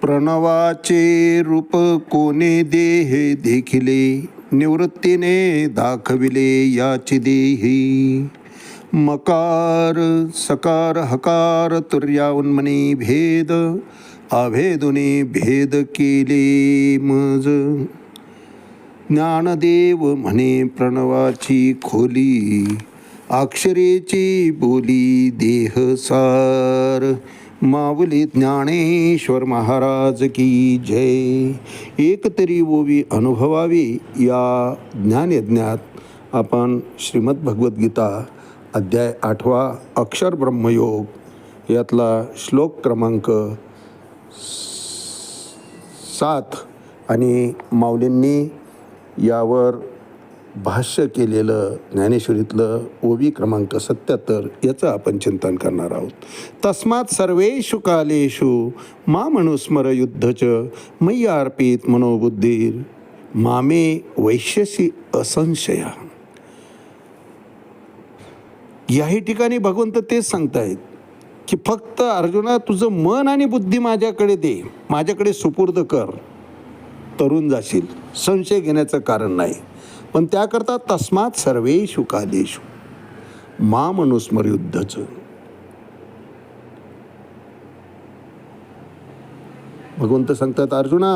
प्रणवाचे रूप कोणे देह देखिले, निवृत्तीने दाखविले याची देही. मकार सकार हकार तुर्याउन्मनी भेद, अभेदुने भेद केले मज. ज्ञानदेव म्हणे प्रणवाची खोली, अक्षरेची बोली देह सार. माऊली ज्ञानेश्वर महाराज की जय. एक तरी ओवी अनुभवावी या ज्ञानयज्ञात आपण श्रीमद भगवद्गीता अध्याय 8 अक्षर ब्रह्मयोग यातला श्लोक क्रमांक 7 आणि माऊलींनी यावर भाष्य केलेलं ज्ञानेश्वरीतलं ओवी क्रमांक 77 याचं आपण चिंतन करणार आहोत. तस्मात् सर्वेषु कालेषु मामनुस्मर युद्धच मय्या अर्पित मनोबुद्धीर मामे वैश्यसी असंशया. याही ठिकाणी भगवंत तेच सांगतायत की फक्त अर्जुना तुझं मन आणि बुद्धी माझ्याकडे दे, माझ्याकडे सुपूर्द कर, तरुण जाशील, संशय घेण्याचं कारण नाही. पण त्याकरता तस्मात् सर्वेषु कालेषु मामनुस्मर युद्धचं. भगवंत सांगतात अर्जुना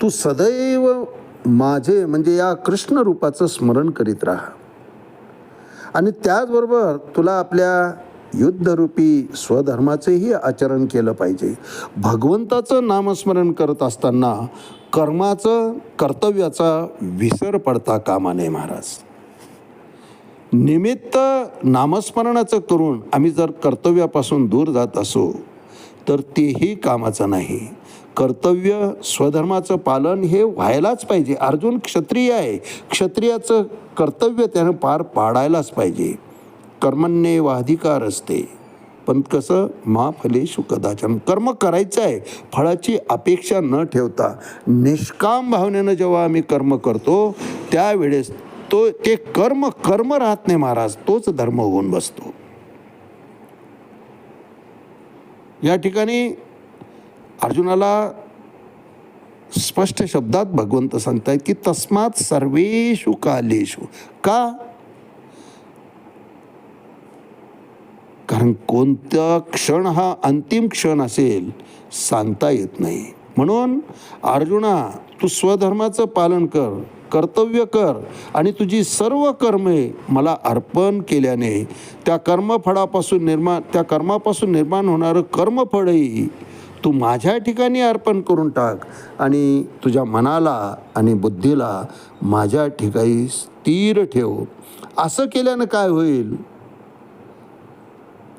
तू सदैव माझे म्हणजे या कृष्ण रूपाचं स्मरण करीत राहा आणि त्याचबरोबर तुला आपल्या युद्धरूपी स्वधर्माचेही आचरण केलं पाहिजे. भगवंताचं नामस्मरण करत असताना कर्माचं कर्तव्याचा विसर पडता कामा नये महाराज. निमित्त नामस्मरणाचं करून आम्ही जर कर्तव्यापासून दूर जात असो तर तेही कामाचं नाही. कर्तव्य स्वधर्माचं पालन हे व्हायलाच पाहिजे. अर्जुन क्षत्रिय आहे, क्षत्रियाचं कर्तव्य त्यानं पार पाडायलाच पाहिजे. कर्मण्येवाधिकार असते, पण कसं मा फलेषु कदाचन. कर्म करायचं आहे, फळाची अपेक्षा न ठेवता निष्काम भावनेनं जेव्हा आम्ही कर्म करतो त्यावेळेस ते कर्म राहत नाही महाराज, तोच धर्म होऊन बसतो. या ठिकाणी अर्जुनाला स्पष्ट शब्दात भगवंत सांगतायत की तस्मात् सर्वेषु कालेषु. का? कारण कोणता क्षण हा अंतिम क्षण असेल सांगता येत नाही. म्हणून अर्जुना तू स्वधर्माचं पालन कर, कर्तव्य कर आणि तुझी सर्व कर्मे मला अर्पण केल्याने त्या कर्मापासून निर्माण होणारं कर्मफळही तू माझ्या ठिकाणी अर्पण करून टाक आणि तुझ्या मनाला आणि बुद्धीला माझ्या ठिकाणी स्थिर ठेव. असं केल्यानं काय होईल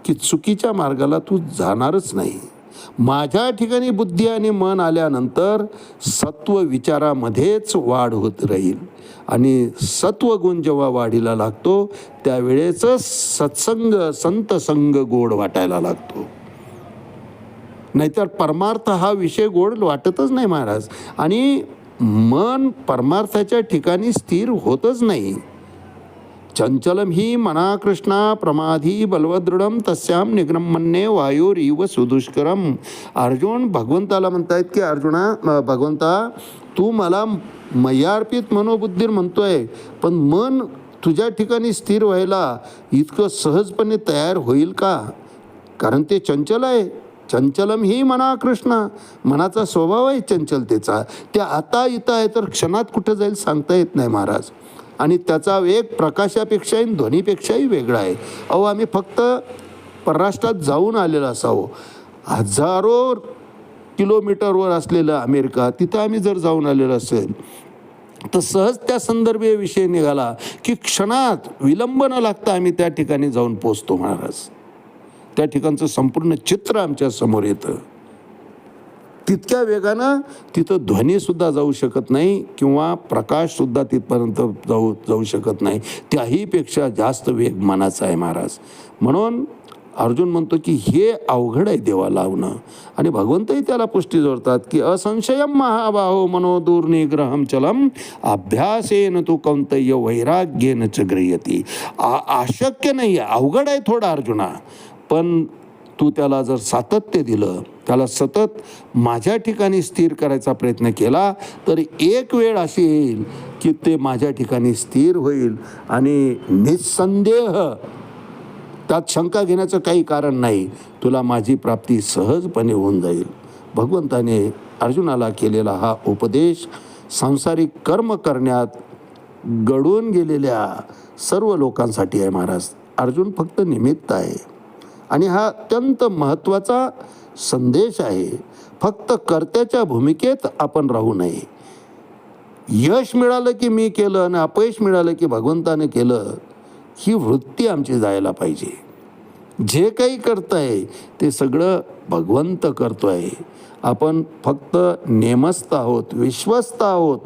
की चुकीच्या मार्गाला तू जाणारच नाही. माझ्या ठिकाणी बुद्धी आणि मन आल्यानंतर सत्व विचारामध्येच वाढ होत राहील आणि सत्वगुण जेव्हा वाढीला लागतो त्यावेळेच सत्संग संतसंग गोड वाटायला लागतो. नाहीतर परमार्थ हा विषय गोड वाटतच नाही महाराज आणि मन परमार्थाच्या ठिकाणी स्थिर होतच नाही. चंचलम ही मना कृष्णा प्रमाधी बलवदृढम तस्याम निग्रमन्ये वायुरीव सुदुष्करम. अर्जुन भगवंताला म्हणतायत की अर्जुना भगवंता तू मला मय्यार्पित मनोबुद्धीर म्हणतोय, पण मन तुझ्या ठिकाणी स्थिर व्हायला इतकं सहजपणे तयार होईल का? कारण ते चंचल आहे. चंचलम ही मना कृष्णा, मनाचा स्वभाव आहे चंचलतेचा. ते आता इथं आहे तर क्षणात कुठं जाईल सांगता येत नाही महाराज. आणि त्याचा वेग प्रकाशापेक्षाही ध्वनीपेक्षाही वेगळा आहे. अहो आम्ही फक्त परराष्ट्रात जाऊन आलेलो असावं, हजारो किलोमीटरवर असलेलं अमेरिका, तिथं आम्ही जर जाऊन आलेलो असेल तर सहज त्या संदर्भीय विषय निघाला की क्षणात विलंब न लागता आम्ही त्या ठिकाणी जाऊन पोचतो महाराज. त्या ठिकाणचं संपूर्ण चित्र आमच्या समोर येतं. तितक्या वेगानं तिथं ध्वनीसुद्धा जाऊ शकत नाही किंवा प्रकाशसुद्धा तिथपर्यंत जाऊ शकत नाही. त्याहीपेक्षा जास्त वेग मनाचा आहे महाराज. म्हणून अर्जुन म्हणतो की हे अवघड आहे देवा लावणं. आणि भगवंतही त्याला पुष्टी जोडतात की असंशयम महाबाहो मनोदुर्निग्रहम चलम अभ्यासेन तू कौंतय्य वैराग्येन च गृह्यति. अशक्य नाही आहे, अवघड आहे थोडा अर्जुना, पण तू त्याला जर सातत्य दिलं, त्याला सतत माझ्या ठिकाणी स्थिर करायचा प्रयत्न केला, तर एक वेळ अशी येईल की ते माझ्या ठिकाणी स्थिर होईल आणि निस्संदेह, त्यात शंका घेण्याचं काही कारण नाही, तुला माझी प्राप्ती सहजपणे होऊन जाईल. भगवंताने अर्जुनाला केलेला हा उपदेश सांसारिक कर्म करण्यात गळून गेलेल्या सर्व लोकांसाठी आहे महाराज. अर्जुन फक्त निमित्त आहे आणि हा अत्यंत महत्त्वाचा संदेश आहे. फक्त कर्त्याच्या भूमिकेत आपण राहू नये. यश मिळालं की मी केलं आणि अपयश मिळालं की भगवंताने केलं, ही वृत्ती आमची जायला पाहिजे. जे काही करताय ते सगळं भगवंत करतोय. आपण फक्त नेमस्थ आहोत, विश्वस्त आहोत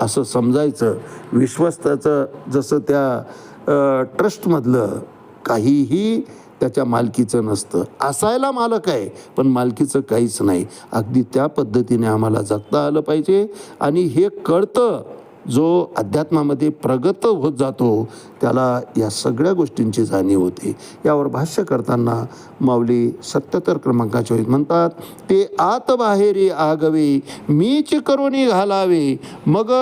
असं समजायचं. विश्वस्ताचं जसं त्या ट्रस्टमधलं काहीही त्याच्या मालकीचं नसतं. असायला मालक आहे पण मालकीचं काहीच नाही. अगदी त्या पद्धतीने आम्हाला जगता आलं पाहिजे. आणि हे कळतं, जो अध्यात्मामध्ये प्रगत होत जातो त्याला या सगळ्या गोष्टींची जाणीव होते. यावर भाष्य करताना माऊली 77 क्रमांकाच्या म्हणतात, ते आत बाहेरी आगवे मीच करुणी घालावे, मग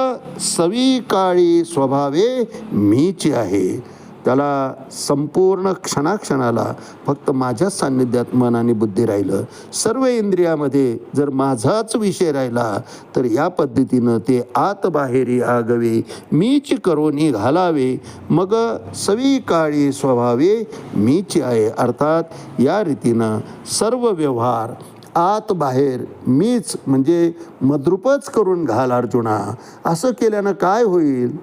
सवी काळी स्वभावे मीच आहे. त्याला संपूर्ण क्षणाक्षणाला फक्त माझ्याच सान्निध्यात मन आणि बुद्धी राहिलं, सर्व इंद्रियामध्ये जर माझाच विषय राहिला, तर या पद्धतीनं ते आत बाहेरी आगवे मीच करोनी घालावे, मग सवी काळी स्वभावे मीच आहे. अर्थात या रीतीनं सर्व व्यवहार आत बाहेर मीच, म्हणजे मद्रूपच करून घाल अर्जुना. असं केल्यानं काय होईल?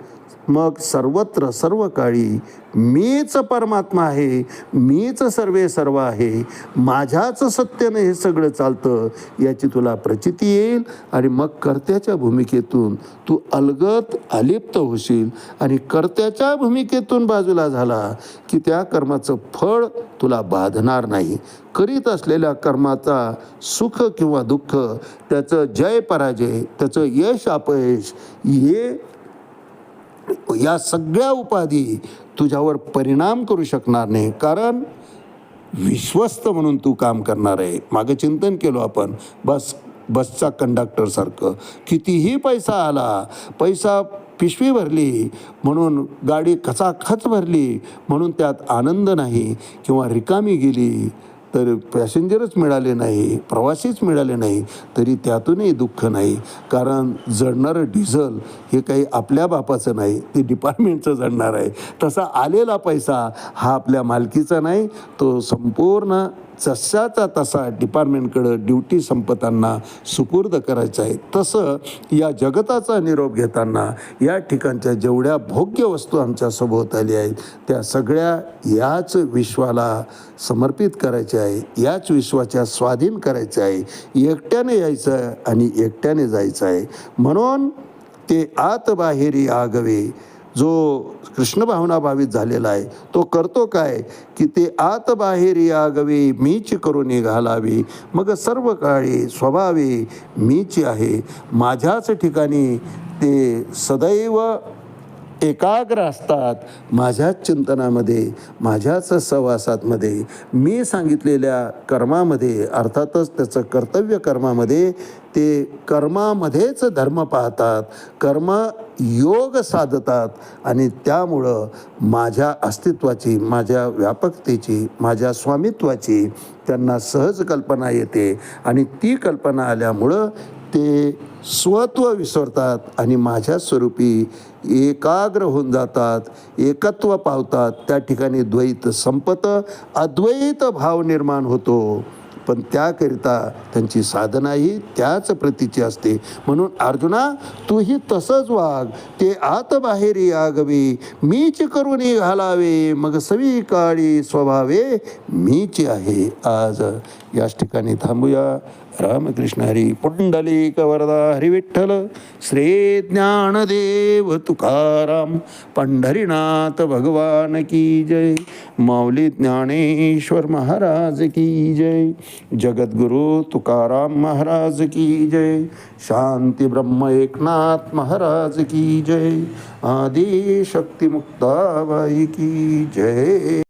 मग सर्वत्र सर्व काळी मीच परमात्मा आहे, मीच सर्वे सर्व आहे, माझ्याच सत्यानं हे सगळं चालतं याची तुला प्रचिती येईल. आणि मग कर्त्याच्या भूमिकेतून तू अलगद अलिप्त होशील. आणि कर्त्याच्या भूमिकेतून बाजूला झाला की त्या कर्माचं फळ तुला बाधणार नाही. करीत असलेल्या कर्माचा सुख किंवा दुःख, त्याचं जय पराजय, त्याचं यश अपयश, या सगळ्या उपाधी तुझ्यावर परिणाम करू शकणार नाही. कारण विश्वस्त म्हणून तू काम करणार आहे. मागं चिंतन केलो आपण, बसचा कंडक्टरसारखं. कितीही पैसा आला, पैसा पिशवी भरली म्हणून गाडी खचाखच भरली म्हणून त्यात आनंद नाही, किंवा रिकामी गेली तर पॅसेंजरच मिळाले नाही, प्रवासीच मिळाले नाही, तरी त्यातूनही दुःख नाही. कारण जळणारं डिझेल हे काही आपल्या बापाचं नाही, ते डिपार्टमेंटचं जळणार आहे. तसा आलेला पैसा हा आपल्या मालकीचा नाही, तो संपूर्ण जशाचा तसा डिपार्टमेंटकडं ड्युटी संपताना सुपूर्द करायचा आहे. तसं या जगताचा निरोप घेताना या ठिकाणच्या जेवढ्या भोग्य वस्तू आमच्या सभोवताली आहेत त्या सगळ्या याच विश्वाला समर्पित करायच्या आहे, याच विश्वाच्या स्वाधीन करायचं आहे. एकट्याने यायचं आहे आणि एकट्याने जायचं आहे. म्हणून ते आत बाहेरी आगवे, जो कृष्ण भावना भावित झालेला आहे तो करतो काय की ते आत बाहेरी आगवे मीच करून घालावे, मग सर्व काळी स्वभावे मीच आहे. माझ्याच ठिकाणी ते सदैव एकाग्र असतात, माझ्याच चिंतनामध्ये, माझ्याच सहवासातमध्ये, मी सांगितलेल्या कर्मामध्ये, अर्थातच त्याचं कर्तव्य कर्मामध्ये, ते कर्मामध्येच धर्म पाहतात, कर्म योग साधतात. आणि त्यामुळं माझ्या अस्तित्वाची, माझ्या व्यापकतेची, माझ्या स्वामित्वाची त्यांना सहज कल्पना येते. आणि ती कल्पना आल्यामुळं ते स्वत्व विसरतात आणि माझ्या स्वरूपी एकाग्र होऊन जातात, एकत्व पावतात. त्या ठिकाणी द्वैत संपतं, अद्वैत भाव निर्माण होतो. पण त्याकरिता त्यांची साधनाही त्याच प्रतीची असते. म्हणून अर्जुना, तूही तसंच वाग. ते आत बाहेरी आगवे मीच करून घालावे, मग सवी काळी स्वभावे मीच आहे. आज याच ठिकाणी थांबूया. रामकृष्ण हरी. पुंडलिक वरदा हरी विठ्ठल. श्री ज्ञानदेव तुकाराम पंढरीनाथ भगवान की जय. माऊली ज्ञानेश्वर महाराज की जय. जगद्गुरु तुकाराम महाराज की जय. शांती ब्रह्म एकनाथ महाराज की जय. आदि शक्ती मुक्ताबाई की जय.